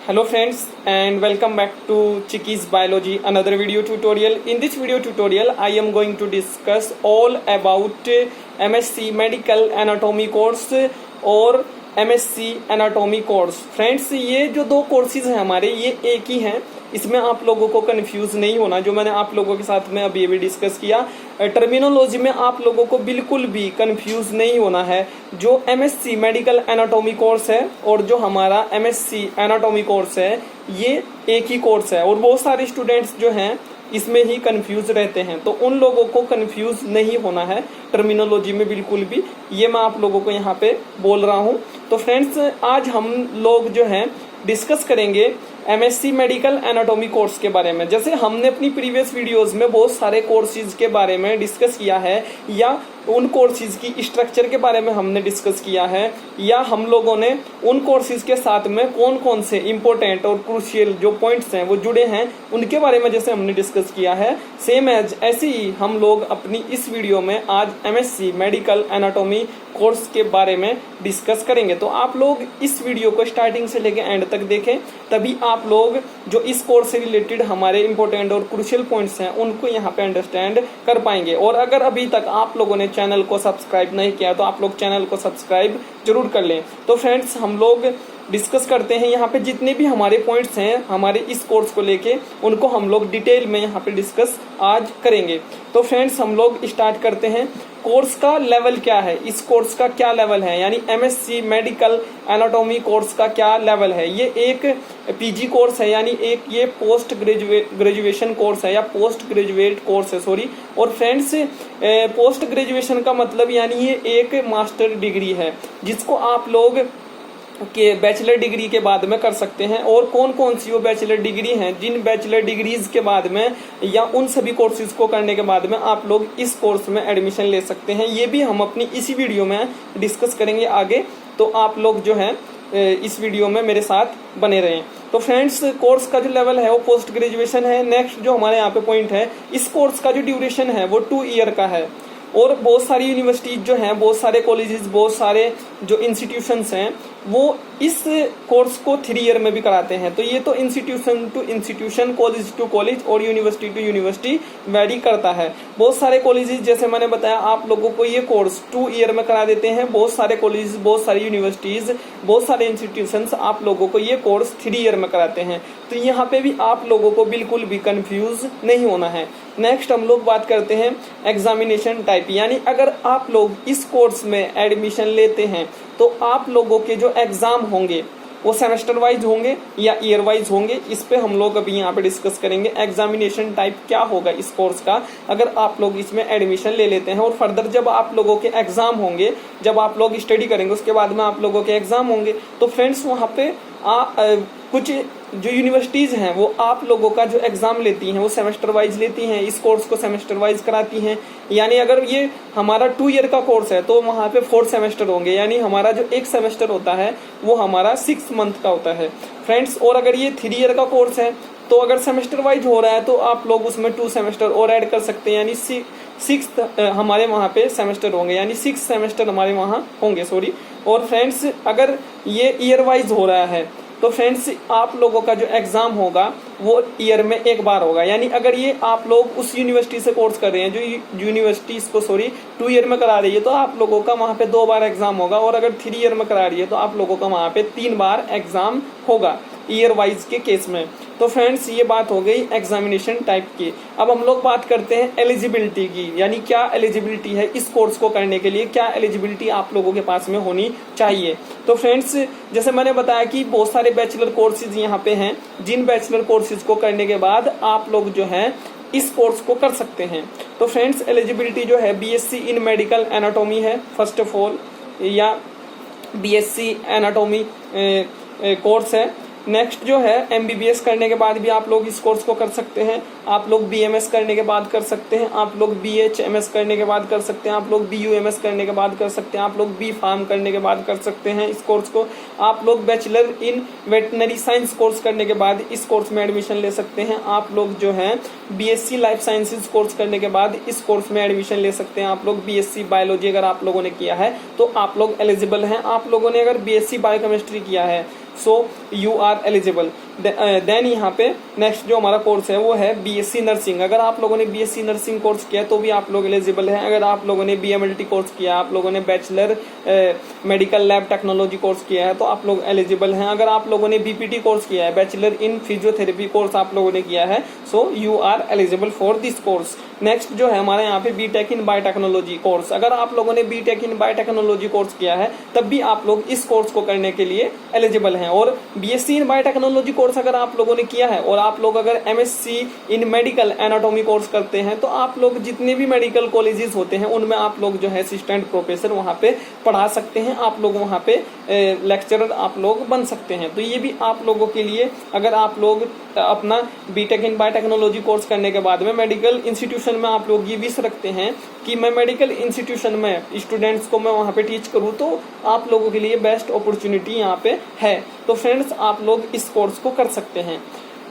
Hello friends and welcome back to Chiki's Biology, another video tutorial. In this video tutorial I am going to discuss all about M.Sc Medical Anatomy course और M.Sc Anatomy course. Friends ये जो दो courses हैं हमारे ये एक ही हैं, इसमें आप लोगों को कंफ्यूज नहीं होना। जो मैंने आप लोगों के साथ में अभी डिस्कस किया, टर्मिनोलॉजी में आप लोगों को बिल्कुल भी कंफ्यूज नहीं होना है। जो M.Sc मेडिकल एनाटॉमी कोर्स है और जो हमारा M.Sc एनाटॉमी कोर्स है ये एक ही कोर्स है, और बहुत सारे स्टूडेंट्स जो हैं इसमें ही कंफ्यूज रहते हैं, तो उन लोगों को कंफ्यूज नहीं होना है टर्मिनोलॉजी में बिल्कुल भी। ये मैं आप लोगों को यहाँ पे बोल रहा हूँ। तो फ्रेंड्स आज हम लोग जो हैं डिस्कस करेंगे M.Sc मेडिकल एनाटॉमी कोर्स के बारे में। जैसे हमने अपनी प्रीवियस वीडियोस में बहुत सारे कोर्सेज के बारे में डिस्कस किया है, या उन कोर्सेज की स्ट्रक्चर के बारे में हमने डिस्कस किया है, या हम लोगों ने उन कोर्सेज के साथ में कौन कौन से इम्पोर्टेंट और क्रूशियल जो पॉइंट्स हैं वो जुड़े हैं उनके बारे में जैसे हमने डिस्कस किया है, सेम एज ऐसे ही हम लोग अपनी इस वीडियो में आज M.Sc मेडिकल एनाटॉमी कोर्स के बारे में डिस्कस करेंगे। तो आप लोग इस वीडियो को स्टार्टिंग से लेकर एंड तक देखें, तभी आप लोग जो इस कोर्स से रिलेटेड हमारे इंपॉर्टेंट और क्रूशियल पॉइंट्स हैं उनको यहाँ पे अंडरस्टैंड कर पाएंगे। और अगर अभी तक आप लोगों ने चैनल को सब्सक्राइब नहीं किया तो आप लोग चैनल को सब्सक्राइब जरूर कर लें। तो फ्रेंड्स हम लोग डिस्कस करते हैं यहाँ पे जितने भी हमारे पॉइंट्स हैं हमारे इस कोर्स को लेके, उनको हम लोग डिटेल में यहाँ पे डिस्कस आज करेंगे। तो फ्रेंड्स हम लोग स्टार्ट करते हैं। कोर्स का लेवल क्या है, इस कोर्स का क्या लेवल है, यानी M.Sc मेडिकल एनाटॉमी कोर्स का क्या लेवल है। ये एक पीजी कोर्स है, यानी एक ये पोस्ट ग्रेजुएशन कोर्स है या पोस्ट ग्रेजुएट कोर्स है, सॉरी। और फ्रेंड्स पोस्ट ग्रेजुएशन का मतलब यानी ये एक मास्टर डिग्री है जिसको आप लोग के बैचलर डिग्री के बाद में कर सकते हैं। और कौन कौन सी वो बैचलर डिग्री हैं, जिन बैचलर डिग्रीज के बाद में या उन सभी कोर्सेज को करने के बाद में आप लोग इस कोर्स में एडमिशन ले सकते हैं, ये भी हम अपनी इसी वीडियो में डिस्कस करेंगे आगे। तो आप लोग जो है इस वीडियो में मेरे साथ बने रहें। तो फ्रेंड्स कोर्स का जो लेवल है वो पोस्ट ग्रेजुएशन है। नेक्स्ट जो हमारे यहाँ पे पॉइंट है, इस कोर्स का जो ड्यूरेशन है वो 2 ईयर का है। और बहुत सारी यूनिवर्सिटीज जो हैं, बहुत सारे कॉलेजेस, बहुत सारे जो इंस्टीट्यूशंस हैं वो इस कोर्स को 3 ईयर में भी कराते हैं। तो ये तो institution to institution, college to college और यूनिवर्सिटी टू यूनिवर्सिटी वेरी करता है। बहुत सारे कॉलेजेस जैसे मैंने बताया आप लोगों को ये कोर्स 2 ईयर में करा देते हैं। बहुत सारे कॉलेजेस, बहुत सारी यूनिवर्सिटीज, बहुत सारे इंस्टीट्यूशंस आप लोगों को ये कोर्स 3 ईयर में कराते हैं। तो यहाँ पे भी आप लोगों को बिल्कुल भी कंफ्यूज नहीं होना है। नेक्स्ट हम लोग बात करते हैं एग्जामिनेशन टाइप, यानी अगर आप लोग इस कोर्स में एडमिशन लेते हैं तो आप लोगों के जो एग्जाम होंगे वो सेमेस्टर वाइज होंगे या ईयर वाइज होंगे। इस पे हम लोग अभी यहाँ पे डिस्कस करेंगे एग्जामिनेशन टाइप क्या होगा इस कोर्स का अगर आप लोग इसमें एडमिशन ले लेते हैं। और फर्दर जब आप लोगों के एग्जाम होंगे, जब आप लोग स्टडी करेंगे उसके बाद में आप लोगों के एग्जाम होंगे, तो फ्रेंड्स वहाँ पे कुछ जो यूनिवर्सिटीज हैं वो आप लोगों का जो एग्जाम लेती हैं वो सेमेस्टर वाइज लेती हैं, इस कोर्स को सेमेस्टर वाइज कराती हैं। यानी अगर ये हमारा 2 ईयर का कोर्स है तो वहाँ पे 4 सेमेस्टर होंगे, यानी हमारा जो एक सेमेस्टर होता है वो हमारा 6 मंथ का होता है फ्रेंड्स। और अगर ये 3 ईयर का कोर्स है तो अगर सेमेस्टर वाइज हो रहा है तो आप लोग उसमें 2 सेमेस्टर और ऐड कर सकते हैं, यानी 6 हमारे वहाँ पे सेमेस्टर होंगे, यानी 6 सेमेस्टर हमारे वहाँ होंगे, सॉरी। और फ्रेंड्स अगर ये ईयर वाइज हो रहा है तो फ्रेंड्स आप लोगों का जो एग्जाम होगा वो ईयर में एक बार होगा। यानी अगर ये आप लोग उस यूनिवर्सिटी से कोर्स कर रहे हैं जो यूनिवर्सिटी इसको 2 ईयर में करा रही है तो आप लोगों का वहाँ पे 2 बार एग्जाम होगा। और अगर 3 ईयर में करा रही है तो आप लोगों का वहाँ पे 3 बार एग्जाम होगा ईयर वाइज के केस में। तो फ्रेंड्स ये बात हो गई एग्जामिनेशन टाइप की। अब हम लोग बात करते हैं एलिजिबिलिटी की, यानी क्या एलिजिबिलिटी है इस कोर्स को करने के लिए, क्या एलिजिबिलिटी आप लोगों के पास में होनी चाहिए। तो फ्रेंड्स जैसे मैंने बताया कि बहुत सारे बैचलर कोर्सेज यहाँ पे हैं, जिन बैचलर कोर्सेज को करने के बाद आप लोग जो है इस कोर्स को कर सकते हैं। तो फ्रेंड्स एलिजिबिलिटी जो है B.Sc इन मेडिकल एनाटॉमी है फर्स्ट ऑफ ऑल, या B.Sc एनाटॉमी कोर्स है। नेक्स्ट जो है MBBS करने के बाद भी आप लोग इस कोर्स को कर सकते हैं, आप लोग BMS करने के बाद कर सकते हैं, आप लोग BHMS करने के बाद कर सकते हैं, आप लोग BUMS करने के बाद कर सकते हैं, आप लोग B फार्म करने के बाद कर सकते हैं इस कोर्स को। आप लोग bachelor in veterinary science course करने के बाद इस कोर्स में एडमिशन ले सकते हैं। आप लोग जो है B.Sc लाइफ साइंसेज कोर्स करने के बाद इस कोर्स में एडमिशन ले सकते हैं। आप लोग B.Sc बायोलॉजी अगर आप लोगों ने किया है तो आप लोग एलिजिबल हैं। आप लोगों ने अगर B.Sc बायोकेमिस्ट्री किया है so you are eligible. Then यहाँ पे नेक्स्ट जो हमारा कोर्स है वो है बीएससी नर्सिंग। अगर आप लोगों ने बीएससी नर्सिंग कोर्स किया तो भी आप लोग एलिजिबल हैं। अगर आप लोगों ने बीएमएलटी कोर्स किया, आप लोगों ने bachelor medical lab technology course किया है तो आप लोग एलिजिबल हैं। अगर आप लोगों ने बीपीटी कोर्स किया है, बैचलर इन फिजियोथेरेपी कोर्स आप लोगों ने किया है, so you are eligible for this course. Next जो है हमारे यहाँ पे बीटेक इन बायोटेक्नोलॉजी कोर्स। अगर आप लोगों ने बीटेक इन बायोटेक्नोलॉजी कोर्स किया है तब भी आप लोग इस कोर्स को करने के लिए एलिजिबल हैं। और बीएससी इन बायोटेक्नोलॉजी कोर्स अगर आप लोगों ने किया है और आप लोग अगर MSc in medical anatomy course करते हैं तो आप लोग जितने भी मेडिकल कॉलेजेस होते हैं उनमें आप लोग जो है असिस्टेंट प्रोफेसर वहाँ पे पढ़ा सकते हैं, आप लोग वहाँ पे लेक्चरर आप लोग बन सकते हैं। तो ये भी आप लोगों के लिए, अगर आप लोग अपना बीटेक इन बायोटेक्नोलॉजी कोर्स करने के बाद में मेडिकल इंस्टीट्यूशन में आप लोग ये विश रखते हैं कि मैं मेडिकल इंस्टीट्यूशन में स्टूडेंट्स को मैं वहाँ पे टीच करूँ, तो आप लोगों के लिए बेस्ट अपॉर्चुनिटी यहाँ पे है। तो फ्रेंड्स आप लोग इस कोर्स को कर सकते हैं।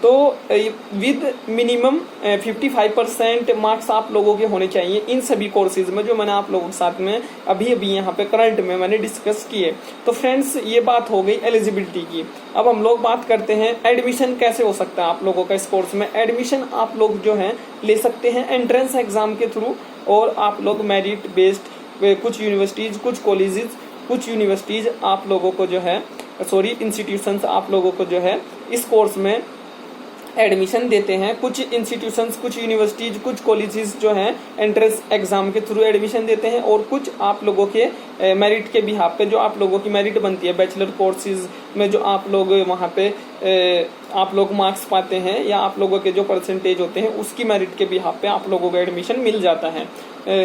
तो विद मिनिमम 55% मार्क्स आप लोगों के होने चाहिए इन सभी कोर्सेज में जो मैंने आप लोगों के साथ में अभी यहाँ पे करंट में मैंने डिस्कस किए। तो फ्रेंड्स ये बात हो गई एलिजिबिलिटी की। अब हम लोग बात करते हैं एडमिशन कैसे हो सकता है आप लोगों का इस कोर्स में। एडमिशन आप लोग जो है ले सकते हैं एंट्रेंस एग्जाम के थ्रू, और आप लोग मेरिट बेस्ड कुछ यूनिवर्सिटीज, कुछ कॉलेजेस, कुछ यूनिवर्सिटीज आप लोगों को जो है इंस्टीट्यूशंस आप लोगों को जो है इस कोर्स में एडमिशन देते हैं। कुछ इंस्टीट्यूशंस, कुछ यूनिवर्सिटीज, कुछ कॉलेजेस जो हैं एंट्रेंस एग्जाम के थ्रू एडमिशन देते हैं, और कुछ आप लोगों के मेरिट के बिहाफ पे जो आप लोगों की मेरिट बनती है बैचलर कोर्सेज में, जो आप लोग वहाँ पे आप लोग मार्क्स पाते हैं या आप लोगों के जो परसेंटेज होते हैं उसकी मेरिट के बिहाफ पे आप लोगों को एडमिशन मिल जाता है।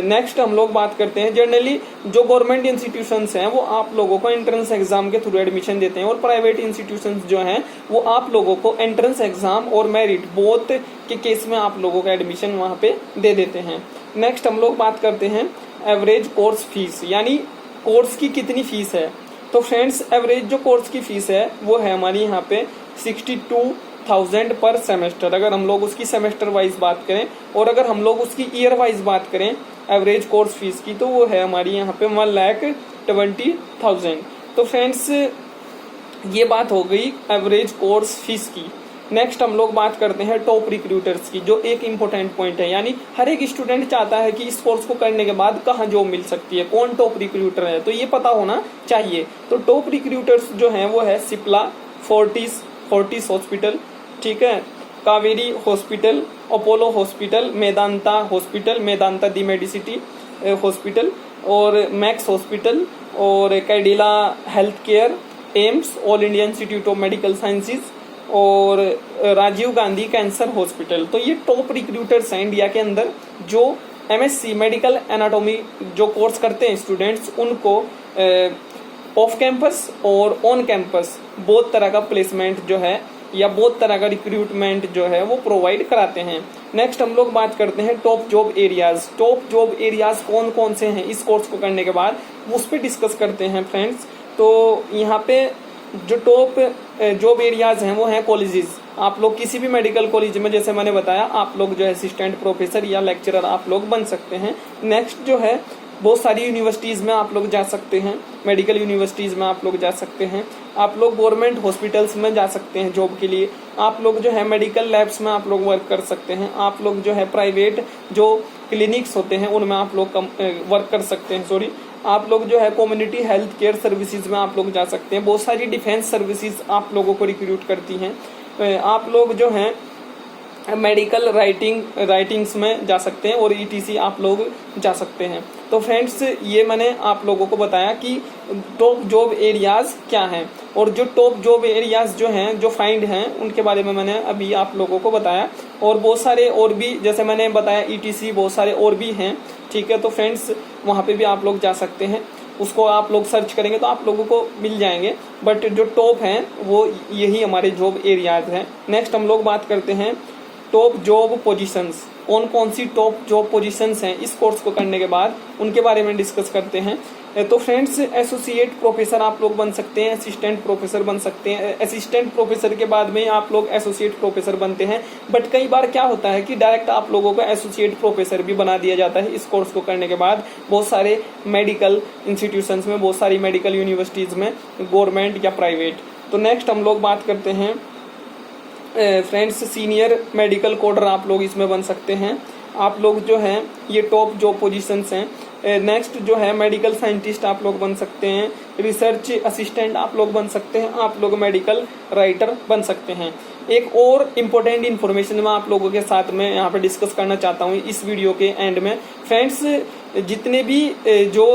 नेक्स्ट हम लोग बात करते हैं जनरली जो गवर्नमेंट इंस्टीट्यूशंस हैं वो आप लोगों को एंट्रेंस एग्जाम के थ्रू एडमिशन देते हैं, और प्राइवेट इंस्टीट्यूशंस जो हैं वो आप लोगों को एंट्रेंस एग्जाम और मेरिट बोथ के केस में आप लोगों का एडमिशन वहाँ पे दे देते हैं। नेक्स्ट हम लोग बात करते हैं एवरेज कोर्स फीस, यानी कोर्स की कितनी फीस है। तो फ्रेंड्स एवरेज जो कोर्स की फीस है वो है हमारी यहाँ पे 62,000 पर सेमेस्टर, अगर हम लोग उसकी सेमेस्टर वाइज बात करें, और अगर हम लोग उसकी ईयर वाइज बात करें एवरेज कोर्स फीस की तो वो है हमारी यहाँ पे 1,20,000। तो फ्रेंड्स ये बात हो गई एवरेज कोर्स फीस की। नेक्स्ट हम लोग बात करते हैं टॉप रिक्रूटर्स की, जो एक इम्पोर्टेंट पॉइंट है, यानी हर एक स्टूडेंट चाहता है कि इस कोर्स को करने के बाद कहाँ जॉब मिल सकती है, कौन टॉप रिक्रूटर है, तो ये पता होना चाहिए। तो टॉप रिक्रूटर्स जो हैं वो है सिप्ला, फोर्टिस हॉस्पिटल, ठीक है, Kaveri hospital, Apollo hospital, Medanta the Medicity hospital, और मैक्स हॉस्पिटल, और Cadila health care, AIIMS all India institute of medical sciences, और राजीव गांधी कैंसर हॉस्पिटल। तो ये टॉप रिक्रूटर्स हैं इंडिया के अंदर जो एमएससी मेडिकल एनाटॉमी जो कोर्स करते हैं स्टूडेंट्स, उनको ऑफ कैंपस और ऑन कैंपस बहुत तरह का प्लेसमेंट जो है या बहुत तरह का रिक्रूटमेंट जो है वो प्रोवाइड कराते हैं। नेक्स्ट हम लोग बात करते हैं top job areas. Top job areas कौन कौन से हैं इस कोर्स को करने के बाद उस पर डिस्कस करते हैं फ्रेंड्स। तो यहाँ पे जो टॉप जॉब एरियाज हैं वो हैं कॉलेजेस। आप लोग किसी भी मेडिकल कॉलेज में, जैसे मैंने बताया, आप लोग जो है असिस्टेंट प्रोफेसर या लेक्चरर आप लोग बन सकते हैं। नेक्स्ट जो है बहुत सारी यूनिवर्सिटीज में आप लोग जा सकते हैं, मेडिकल यूनिवर्सिटीज में आप लोग जा सकते हैं, आप लोग गवर्नमेंट हॉस्पिटल्स में जा सकते हैं जॉब के लिए, आप लोग जो है मेडिकल लैब्स में आप लोग वर्क कर सकते हैं, आप लोग जो है प्राइवेट जो क्लिनिक्स होते हैं उनमें आप लोग वर्क कर सकते हैं, आप लोग जो है कम्युनिटी हेल्थ केयर सर्विसेज में आप लोग जा सकते हैं। बहुत सारी डिफेंस सर्विसेज आप लोगों को रिक्रूट करती हैं। आप लोग जो हैं मेडिकल राइटिंग्स में जा सकते हैं और ईटीसी आप लोग जा सकते हैं। तो फ्रेंड्स ये मैंने आप लोगों को बताया कि टॉप जॉब एरियाज क्या हैं, और जो टॉप जॉब एरियाज जो हैं जो फाइंड हैं उनके बारे में मैंने अभी आप लोगों को बताया। और बहुत सारे और भी, जैसे मैंने बताया ईटीसी, बहुत सारे और भी हैं, ठीक है। तो फ्रेंड्स वहाँ पे भी आप लोग जा सकते हैं, उसको आप लोग सर्च करेंगे तो आप लोगों को मिल जाएंगे, बट जो टॉप हैं वो यही हमारे जॉब एरियाज हैं। नेक्स्ट हम लोग बात करते हैं टॉप जॉब पोजीशंस। कौन कौन सी टॉप जॉब पोजीशंस हैं इस कोर्स को करने के बाद उनके बारे में डिस्कस करते हैं। तो फ्रेंड्स एसोसिएट प्रोफेसर आप लोग बन सकते हैं, असिस्टेंट प्रोफेसर बन सकते हैं, असिस्टेंट प्रोफेसर के बाद में आप लोग एसोसिएट प्रोफेसर बनते हैं। बट कई बार क्या होता है कि डायरेक्ट आप लोगों को एसोसिएट प्रोफेसर भी बना दिया जाता है इस कोर्स को करने के बाद। बहुत सारे मेडिकल इंस्टीट्यूशंस में, बहुत सारी मेडिकल यूनिवर्सिटीज में, गवर्नमेंट या प्राइवेट, तो नेक्स्ट हम लोग बात करते हैं फ्रेंड्स, सीनियर मेडिकल कोडर आप लोग इसमें बन सकते हैं। आप लोग जो हैं ये टॉप जॉब पोजीशंस हैं। नेक्स्ट जो है मेडिकल साइंटिस्ट आप लोग बन सकते हैं, रिसर्च असिस्टेंट आप लोग बन सकते हैं, आप लोग मेडिकल राइटर बन सकते हैं। एक और इम्पोर्टेंट इन्फॉर्मेशन मैं आप लोगों के साथ में यहाँ पे डिस्कस करना चाहता हूँ इस वीडियो के एंड में। फ्रेंड्स, जितने भी जो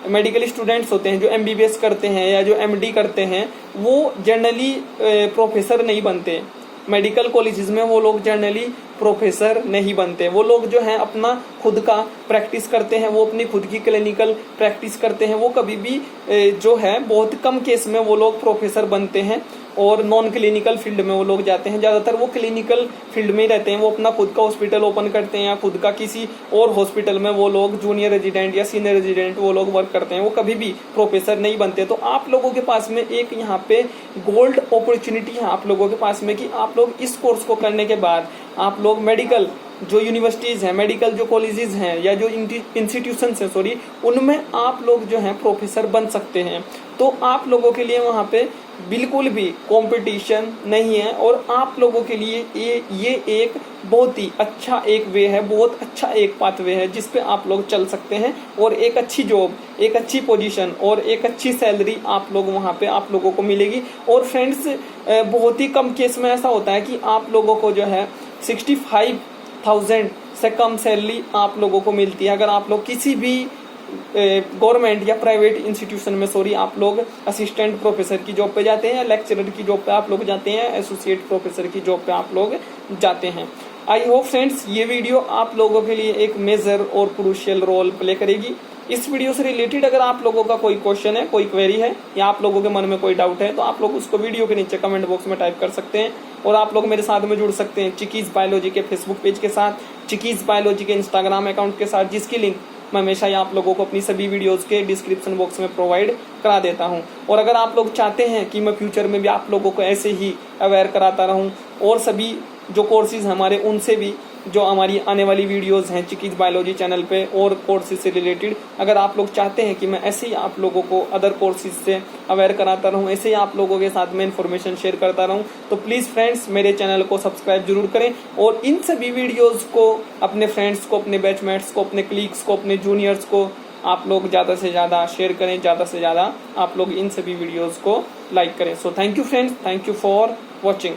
मेडिकल स्टूडेंट्स होते हैं जो MBBS करते हैं या जो MD करते हैं, वो जनरली प्रोफेसर नहीं बनते। मेडिकल कॉलेजेस में वो लोग जनरली प्रोफेसर नहीं बनते। वो लोग जो है अपना खुद का प्रैक्टिस करते हैं, वो अपनी खुद की क्लिनिकल प्रैक्टिस करते हैं। वो कभी भी जो है बहुत कम केस में वो लोग प्रोफेसर बनते हैं और नॉन क्लिनिकल फील्ड में वो लोग जाते हैं। ज़्यादातर वो क्लिनिकल फील्ड में ही रहते हैं। वो अपना खुद का हॉस्पिटल ओपन करते हैं या खुद का किसी और हॉस्पिटल में वो लोग जूनियर रेजिडेंट या सीनियर रेजिडेंट वो लोग वर्क करते हैं। वो कभी भी प्रोफेसर नहीं बनते। तो आप लोगों के पास में एक यहाँ पे गोल्ड अपॉर्चुनिटी है आप लोगों के पास में कि आप लोग इस कोर्स को करने के बाद आप लोग मेडिकल जो यूनिवर्सिटीज हैं, मेडिकल जो कॉलेजेस हैं या जो इंस्टीट्यूशंस हैं सॉरी, उनमें आप लोग जो हैं प्रोफेसर बन सकते हैं। तो आप लोगों के लिए वहाँ पे बिल्कुल भी कंपटीशन नहीं है और आप लोगों के लिए ये एक बहुत ही अच्छा एक वे है, बहुत अच्छा एक पाथवे है जिस पे आप लोग चल सकते हैं और एक अच्छी जॉब, एक अच्छी पोजीशन और एक अच्छी सैलरी आप लोग वहाँ पे आप लोगों को मिलेगी। और फ्रेंड्स, बहुत ही कम केस में ऐसा होता है कि आप लोगों को जो है 65,000 से कम सैलरी आप लोगों को मिलती है अगर आप लोग किसी भी गवर्नमेंट या प्राइवेट इंस्टीट्यूशन में आप लोग असिस्टेंट प्रोफेसर की जॉब पे जाते हैं या लेक्चरर की जॉब पे आप लोग जाते हैं, एसोसिएट प्रोफेसर की जॉब पे आप लोग जाते हैं। आई होप फ्रेंड्स ये वीडियो आप लोगों के लिए एक मेजर और क्रूशियल रोल प्ले करेगी। इस वीडियो से रिलेटेड अगर आप लोगों का कोई क्वेश्चन है, कोई क्वेरी है या आप लोगों के मन में कोई डाउट है तो आप लोग उसको वीडियो के नीचे कमेंट बॉक्स में टाइप कर सकते हैं और आप लोग मेरे साथ में जुड़ सकते हैं चिकीज बायोलॉजी के फेसबुक पेज के साथ, चिकीज बायोलॉजी के इंस्टाग्राम अकाउंट के साथ, जिसकी लिंक मैं हमेशा ही आप लोगों को अपनी सभी वीडियोस के डिस्क्रिप्शन बॉक्स में प्रोवाइड करा देता हूं। और अगर आप लोग चाहते हैं कि मैं फ्यूचर में भी आप लोगों को ऐसे ही अवेयर कराता रहूं और सभी जो कोर्सेज हमारे उनसे भी जो हमारी आने वाली वीडियोस हैं चिकीज बायोलॉजी चैनल पे और कोर्सेज से रिलेटेड, अगर आप लोग चाहते हैं कि मैं ऐसे ही आप लोगों को अदर कोर्सेज से अवेयर कराता रहूं, ऐसे ही आप लोगों के साथ में इन्फॉर्मेशन शेयर करता रहूं, तो प्लीज़ फ्रेंड्स मेरे चैनल को सब्सक्राइब जरूर करें और इन सभी वीडियोज़ को अपने फ्रेंड्स को, अपने बैचमेट्स को, अपने क्लीग्स को, अपने जूनियर्स को आप लोग ज़्यादा से ज़्यादा शेयर करें, ज़्यादा से ज़्यादा आप लोग इन सभी वीडियोज़ को लाइक करें। So thank you friends, thank you for watching.